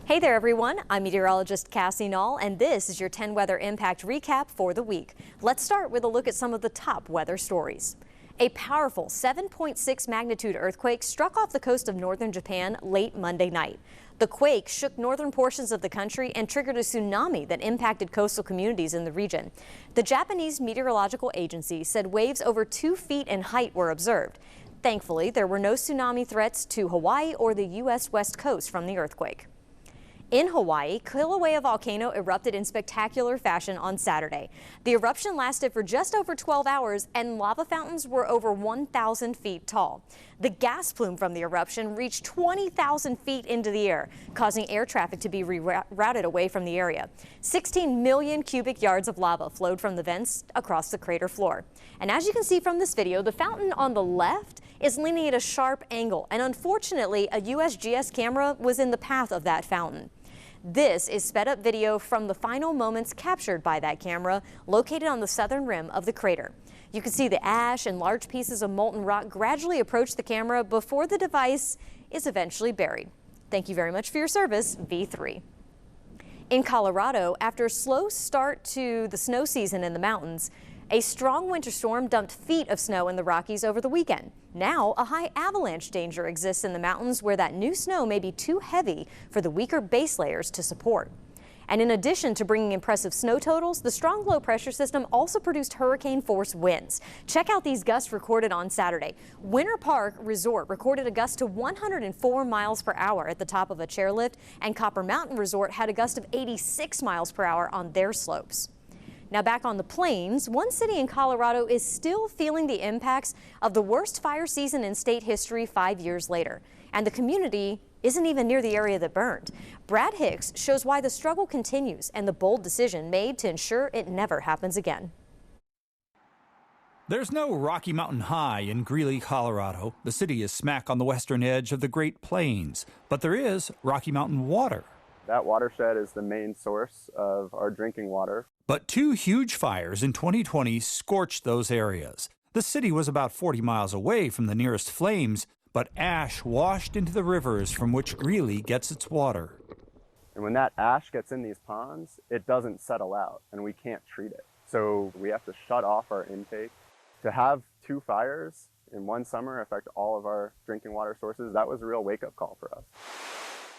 Hey there, everyone. I'm meteorologist Cassie Nall, and this is your 10 Weather Impact recap for the week. Let's start with a look at some of the top weather stories. A powerful 7.6 magnitude earthquake struck off the coast of northern Japan late Monday night. The quake shook northern portions of the country and triggered a tsunami that impacted coastal communities in the region. The Japanese Meteorological Agency said waves over 2 feet in height were observed. Thankfully, there were no tsunami threats to Hawaii or the U.S. West Coast from the earthquake. In Hawaii, Kilauea volcano erupted in spectacular fashion on Saturday. The eruption lasted for just over 12 hours and lava fountains were over 1,000 feet tall. The gas plume from the eruption reached 20,000 feet into the air, causing air traffic to be rerouted away from the area. 16 million cubic yards of lava flowed from the vents across the crater floor. And as you can see from this video, the fountain on the left is leaning at a sharp angle, and unfortunately, a USGS camera was in the path of that fountain. This is sped up video from the final moments captured by that camera located on the southern rim of the crater. You can see the ash and large pieces of molten rock gradually approach the camera before the device is eventually buried. Thank you very much for your service, V3. In Colorado, after a slow start to the snow season in the mountains, a strong winter storm dumped feet of snow in the Rockies over the weekend. Now, a high avalanche danger exists in the mountains where that new snow may be too heavy for the weaker base layers to support. And in addition to bringing impressive snow totals, the strong low pressure system also produced hurricane-force winds. Check out these gusts recorded on Saturday. Winter Park Resort recorded a gust to 104 miles per hour at the top of a chairlift, and Copper Mountain Resort had a gust of 86 miles per hour on their slopes. Now back on the plains, one city in Colorado is still feeling the impacts of the worst fire season in state history 5 years later. And the community isn't even near the area that burned. Brad Hicks shows why the struggle continues and the bold decision made to ensure it never happens again. There's no Rocky Mountain High in Greeley, Colorado. The city is smack on the western edge of the Great Plains. But there is Rocky Mountain water. That watershed is the main source of our drinking water. But 2 huge fires in 2020 scorched those areas. The city was about 40 miles away from the nearest flames, but ash washed into the rivers from which Greeley gets its water. And when that ash gets in these ponds, it doesn't settle out, and we can't treat it. So we have to shut off our intake. To have 2 fires in one summer affect all of our drinking water sources, that was a real wake-up call for us.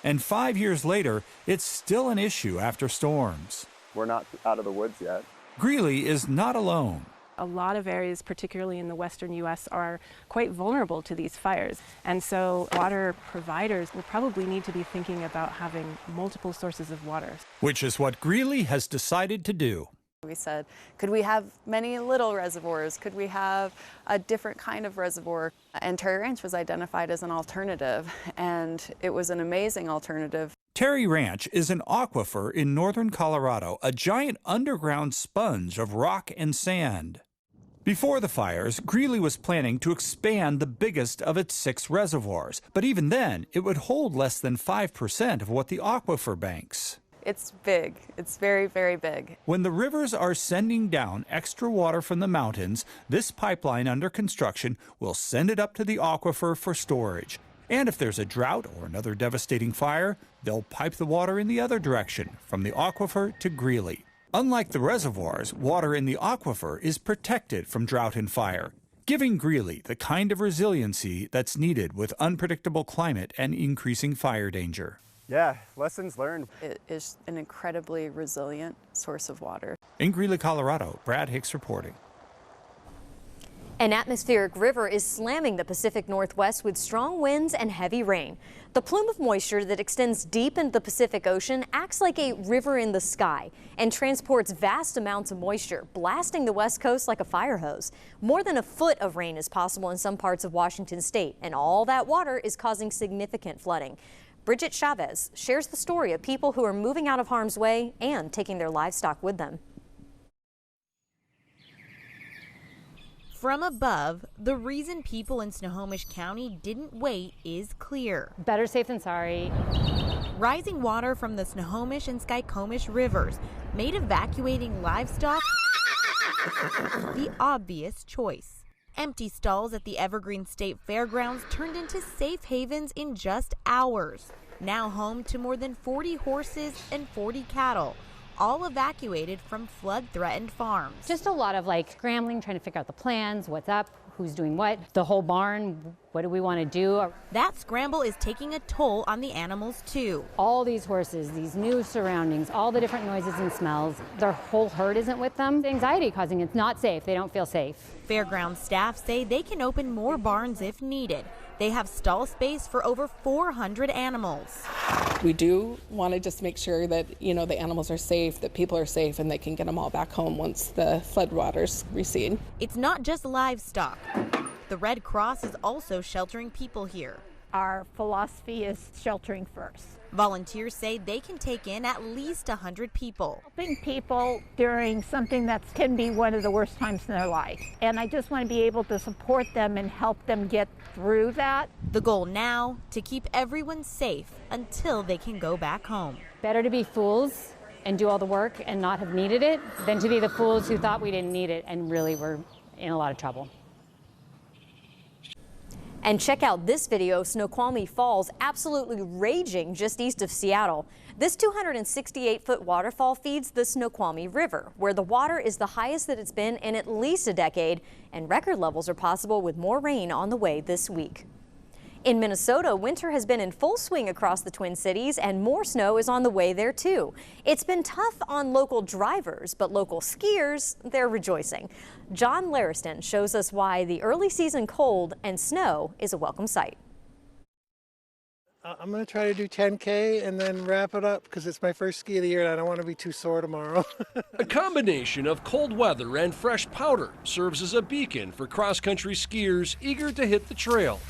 And 5 years later, it's still an issue after storms. We're not out of the woods yet. Greeley is not alone. A lot of areas, particularly in the western U.S., are quite vulnerable to these fires. And so water providers will probably need to be thinking about having multiple sources of water. Which is what Greeley has decided to do. We said, could we have many little reservoirs? Could we have a different kind of reservoir? And Terry Ranch was identified as an alternative, and it was an amazing alternative. Terry Ranch is an aquifer in northern Colorado, a giant underground sponge of rock and sand. Before the fires, Greeley was planning to expand the biggest of its 6 reservoirs, but even then, it would hold less than 5% of what the aquifer banks. It's big. It's very, very big. When the rivers are sending down extra water from the mountains, this pipeline under construction will send it up to the aquifer for storage. And if there's a drought or another devastating fire, they'll pipe the water in the other direction, from the aquifer to Greeley. Unlike the reservoirs, water in the aquifer is protected from drought and fire, giving Greeley the kind of resiliency that's needed with unpredictable climate and increasing fire danger. Yeah, lessons learned. It is an incredibly resilient source of water. In Greeley, Colorado, Brad Hicks reporting. An atmospheric river is slamming the Pacific Northwest with strong winds and heavy rain. The plume of moisture that extends deep into the Pacific Ocean acts like a river in the sky and transports vast amounts of moisture, blasting the West Coast like a fire hose. More than a foot of rain is possible in some parts of Washington state, and all that water is causing significant flooding. Bridget Chavez shares the story of people who are moving out of harm's way and taking their livestock with them. From above, the reason people in Snohomish County didn't wait is clear. Better safe than sorry. Rising water from the Snohomish and Skykomish rivers made evacuating livestock the obvious choice. Empty stalls at the Evergreen State Fairgrounds turned into safe havens in just hours. now home to more than 40 horses and 40 cattle, all evacuated from flood-threatened farms. Just a lot of scrambling, trying to figure out the plans, what's up, who's doing what, the whole barn, what do we want to do? That scramble is taking a toll on the animals too. All these horses, these new surroundings, all the different noises and smells, their whole herd isn't with them. The anxiety causing, it's not safe, they don't feel safe. Fairground staff say they can open more barns if needed. They have stall space for over 400 animals. We do want to just make sure that, the animals are safe, that people are safe, and they can get them all back home once the floodwaters recede. It's not just livestock. The Red Cross is also sheltering people here. Our philosophy is sheltering first. Volunteers say they can take in at least 100 people. Helping people during something that can be one of the worst times in their life. And I just want to be able to support them and help them get through that. The goal now, to keep everyone safe until they can go back home. Better to be fools and do all the work and not have needed it than to be the fools who thought we didn't need it and really were in a lot of trouble. And check out this video, Snoqualmie Falls absolutely raging just east of Seattle. This 268-foot waterfall feeds the Snoqualmie River, where the water is the highest that it's been in at least a decade, and record levels are possible with more rain on the way this week. In Minnesota, winter has been in full swing across the Twin Cities, and more snow is on the way there too. It's been tough on local drivers, but local skiers, they're rejoicing. John Lariston shows us why the early season cold and snow is a welcome sight. I'm going to try to do 10K and then wrap it up because it's my first ski of the year and I don't want to be too sore tomorrow. A combination of cold weather and fresh powder serves as a beacon for cross-country skiers eager to hit the trails.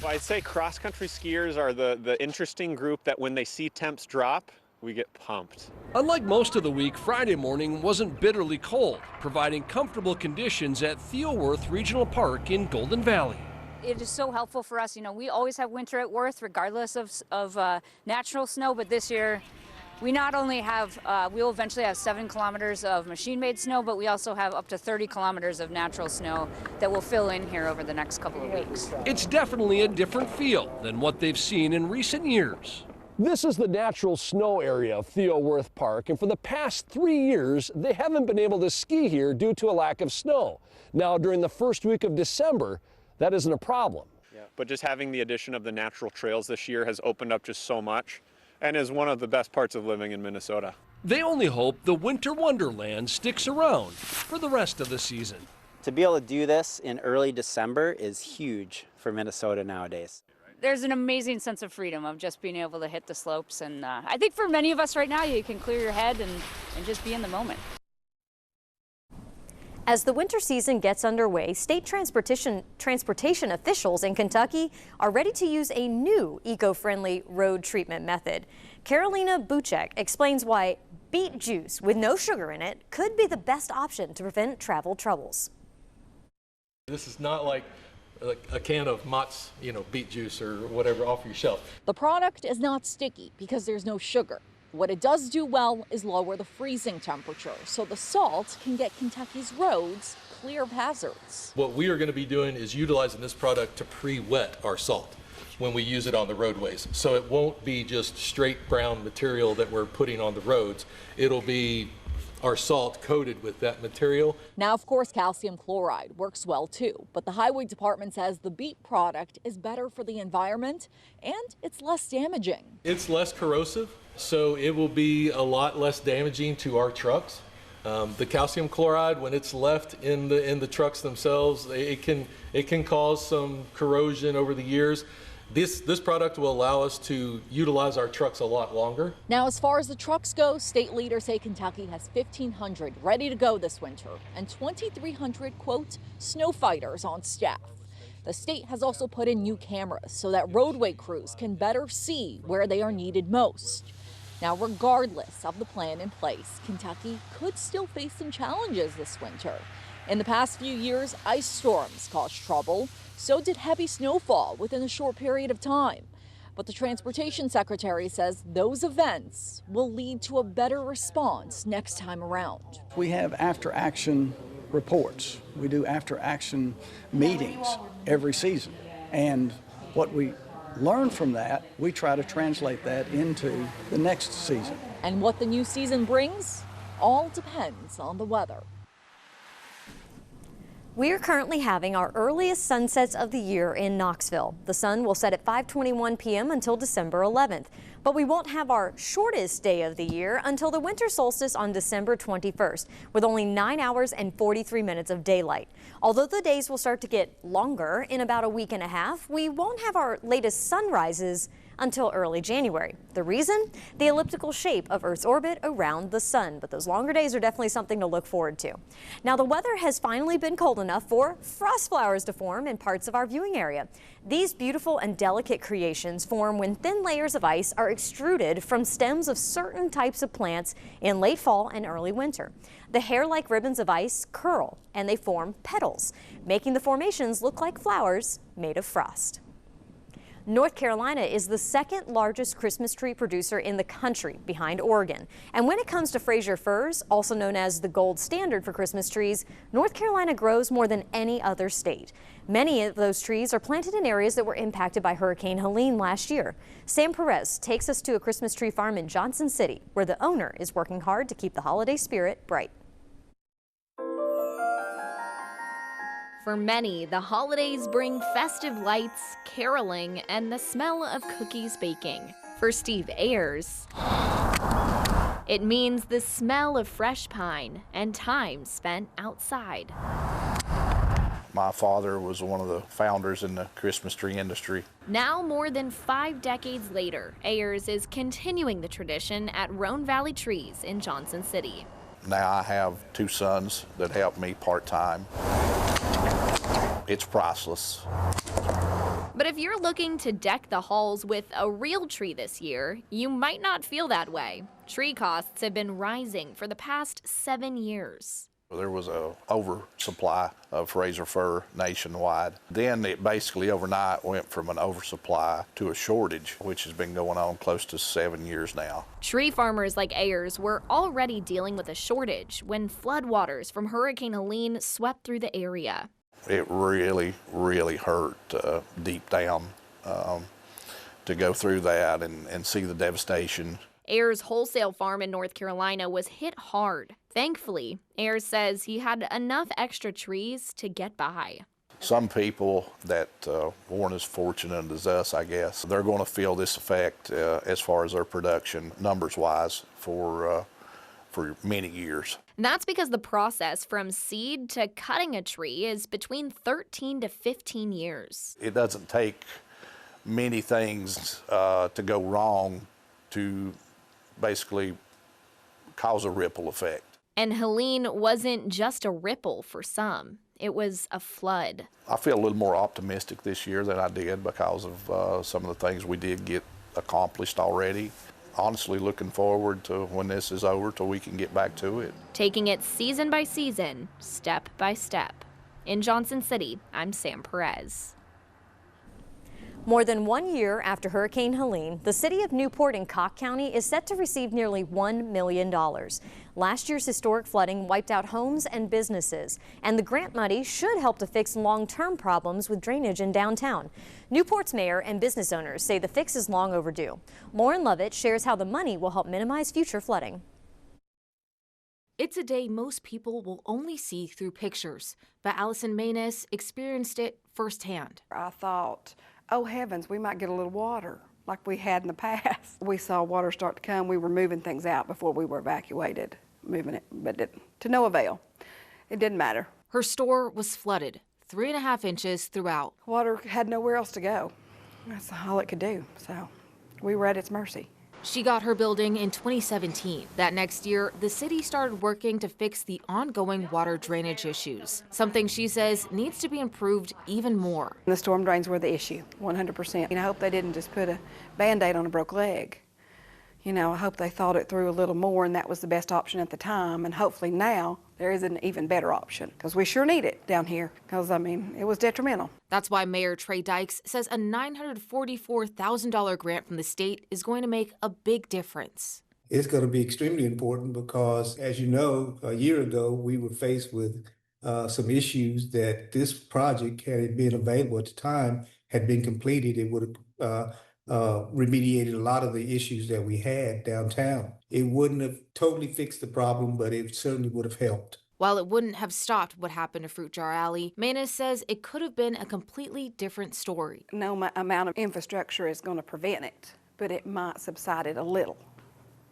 Well, I'd say cross-country skiers are the interesting group that when they see temps drop, we get pumped. Unlike most of the week, Friday morning wasn't bitterly cold, providing comfortable conditions at Theoworth Regional Park in Golden Valley. It is so helpful for us. We always have winter at Worth, regardless of natural snow, but this year we not only have, we'll eventually have 7 kilometers of machine-made snow, but we also have up to 30 kilometers of natural snow that will fill in here over the next couple of weeks. It's definitely a different feel than what they've seen in recent years. This is the natural snow area of Theoworth Park, and for the past 3 years, they haven't been able to ski here due to a lack of snow. Now, during the first week of December, that isn't a problem. Yeah. But just having the addition of the natural trails this year has opened up just so much and is one of the best parts of living in Minnesota. They only hope the winter wonderland sticks around for the rest of the season. To be able to do this in early December is huge for Minnesota nowadays. There's an amazing sense of freedom of just being able to hit the slopes, and I think for many of us right now, you can clear your head and just be in the moment. As the winter season gets underway, state transportation officials in Kentucky are ready to use a new eco-friendly road treatment method. Carolina Buchek explains why beet juice with no sugar in it could be the best option to prevent travel troubles. This is not like a can of Mott's, beet juice or whatever off your shelf. The product is not sticky because there's no sugar. What it does do well is lower the freezing temperature, so the salt can get Kentucky's roads clear of hazards. What we are going to be doing is utilizing this product to pre-wet our salt when we use it on the roadways. So it won't be just straight brown material that we're putting on the roads. It'll be our salt coated with that material. Now, of course, calcium chloride works well too, but the highway department says the beet product is better for the environment and it's less damaging. It's less corrosive, so it will be a lot less damaging to our trucks. The calcium chloride, when it's left in the trucks themselves, it can cause some corrosion over the years. This product will allow us to utilize our trucks a lot longer. Now, as far as the trucks go, state leaders say Kentucky has 1,500 ready to go this winter and 2,300, quote, snow fighters on staff. The state has also put in new cameras so that roadway crews can better see where they are needed most. Now, regardless of the plan in place, Kentucky could still face some challenges this winter. In the past few years, ice storms caused trouble. So did heavy snowfall within a short period of time. But the transportation secretary says those events will lead to a better response next time around. We have after-action reports. We do after-action meetings every season. And what we learn from that. We try to translate that into the next season. And what the new season brings all depends on the weather. We are currently having our earliest sunsets of the year in Knoxville. The sun will set at 5:21 p.m. until December 11th. But we won't have our shortest day of the year until the winter solstice on December 21st, with only 9 hours and 43 minutes of daylight. Although the days will start to get longer in about a week and a half, we won't have our latest sunrises until early January. The reason? The elliptical shape of Earth's orbit around the sun. But those longer days are definitely something to look forward to. Now, the weather has finally been cold enough for frost flowers to form in parts of our viewing area. These beautiful and delicate creations form when thin layers of ice are extruded from stems of certain types of plants in late fall and early winter. The hair-like ribbons of ice curl and they form petals, making the formations look like flowers made of frost. North Carolina is the second largest Christmas tree producer in the country, behind Oregon. And when it comes to Fraser firs, also known as the gold standard for Christmas trees, North Carolina grows more than any other state. Many of those trees are planted in areas that were impacted by Hurricane Helene last year. Sam Perez takes us to a Christmas tree farm in Johnson City, where the owner is working hard to keep the holiday spirit bright. For many, the holidays bring festive lights, caroling, and the smell of cookies baking. For Steve Ayers, it means the smell of fresh pine and time spent outside. My father was one of the founders in the Christmas tree industry. Now, more than 5 decades later, Ayers is continuing the tradition at Roan Valley Trees in Johnson City. Now I have 2 sons that help me part-time. It's priceless. But if you're looking to deck the halls with a real tree this year, you might not feel that way. Tree costs have been rising for the past 7 years. There was an oversupply of Fraser fir nationwide. Then it basically overnight went from an oversupply to a shortage, which has been going on close to 7 years now. Tree farmers like Ayers were already dealing with a shortage when floodwaters from Hurricane Helene swept through the area. It really, really hurt deep down to go through that and see the devastation. Ayers' wholesale farm in North Carolina was hit hard. Thankfully, Ayers says he had enough extra trees to get by. Some people that weren't as fortunate as us, I guess, they're going to feel this effect as far as their production, numbers-wise, for many years. And that's because the process from seed to cutting a tree is between 13 to 15 years. It doesn't take many things to go wrong to basically cause a ripple effect. And Helene wasn't just a ripple for some. It was a flood. I feel a little more optimistic this year than I did because of some of the things we did get accomplished already. Honestly, looking forward to when this is over till we can get back to it. Taking it season by season, step by step. In Johnson City, I'm Sam Perez. More than 1 year after Hurricane Helene, the city of Newport in Cocke County is set to receive nearly $1 million. Last year's historic flooding wiped out homes and businesses, and the grant money should help to fix long-term problems with drainage in downtown. Newport's mayor and business owners say the fix is long overdue. Lauren Lovett shares how the money will help minimize future flooding. It's a day most people will only see through pictures, but Allison Maness experienced it firsthand. I thought, oh heavens, we might get a little water like we had in the past. We saw water start to come. We were moving things out before we were evacuated, moving it, but to no avail. It didn't matter. Her store was flooded, 3.5 inches throughout. Water had nowhere else to go. That's all it could do, so we were at its mercy. She got her building in 2017. That next year, the city started working to fix the ongoing water drainage issues, something she says needs to be improved even more. The storm drains were the issue, 100%. And I hope they didn't just put a Band-Aid on a broke leg. You know, I hope they thought it through a little more, and that was the best option at the time. And hopefully now there is an even better option, because we sure need it down here, because, I mean, it was detrimental. That's why Mayor Trey Dykes says a $944,000 grant from the state is going to make a big difference. It's going to be extremely important because, as you know, a year ago, we were faced with some issues that this project, had it been available at the time, had been completed, it would have remediated a lot of the issues that we had downtown. It wouldn't have totally fixed the problem, but it certainly would have helped. While it wouldn't have stopped what happened to Fruit Jar Alley, Maness says it could have been a completely different story. No amount of infrastructure is going to prevent it, but it might subside it a little.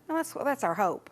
And that's our hope.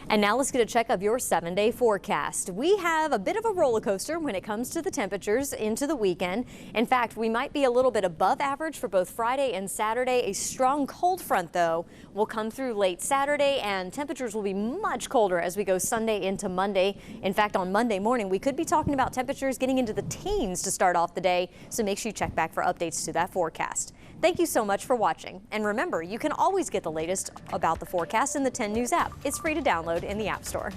And now let's get a check of your 7-day forecast. We have a bit of a roller coaster when it comes to the temperatures into the weekend. In fact, we might be a little bit above average for both Friday and Saturday. A strong cold front, though, will come through late Saturday, and temperatures will be much colder as we go Sunday into Monday. In fact, on Monday morning, we could be talking about temperatures getting into the teens to start off the day, so make sure you check back for updates to that forecast. Thank you so much for watching. And remember, you can always get the latest about the forecast in the 10 News app. It's free to download in the App Store.